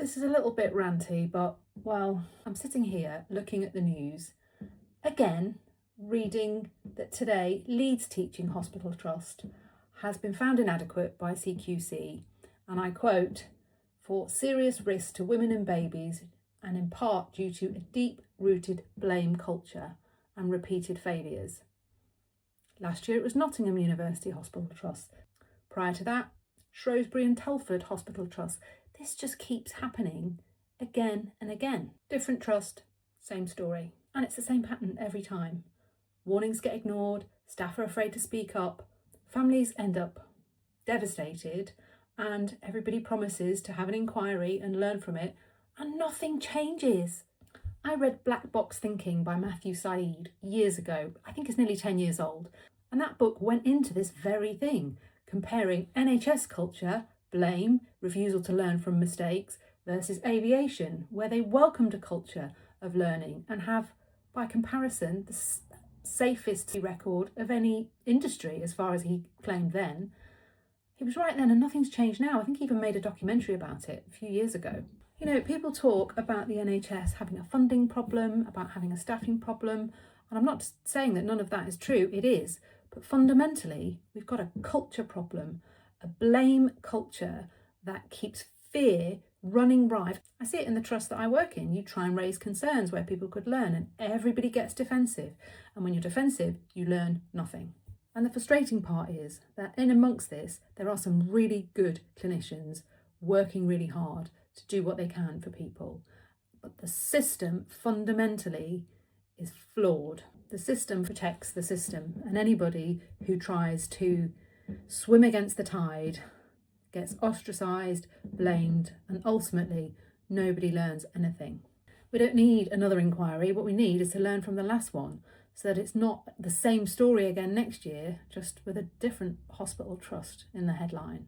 This is a little bit ranty, but well, I'm sitting here looking at the news, again, reading that today Leeds Teaching Hospital Trust has been found inadequate by CQC, and I quote, for serious risks to women and babies, and in part due to a deep-rooted blame culture and repeated failures. Last year it was Nottingham University Hospital Trust. Prior to that, Shrewsbury and Telford Hospital Trust. This just keeps happening again and again. Different trust, same story. And it's the same pattern every time. Warnings get ignored, staff are afraid to speak up, families end up devastated, and everybody promises to have an inquiry and learn from it, and nothing changes. I read Black Box Thinking by Matthew Said years ago. I think it's nearly 10 years old. And that book went into this very thing, comparing NHS culture, blame, refusal to learn from mistakes, versus aviation, where they welcomed a culture of learning and have, by comparison, the safest record of any industry, as far as he claimed then. He was right then, and nothing's changed now. I think he even made a documentary about it a few years ago. You know, people talk about the NHS having a funding problem, about having a staffing problem, and I'm not saying that none of that is true, it is. But fundamentally, we've got a culture problem, a blame culture that keeps fear running rife. I see it in the trust that I work in. You try and raise concerns where people could learn, and everybody gets defensive. And when you're defensive, you learn nothing. And the frustrating part is that in amongst this, there are some really good clinicians working really hard to do what they can for people. But the system fundamentally is flawed. The system protects the system, and anybody who tries to swim against the tide gets ostracised, blamed, and ultimately nobody learns anything. We don't need another inquiry. What we need is to learn from the last one so that it's not the same story again next year, just with a different hospital trust in the headline.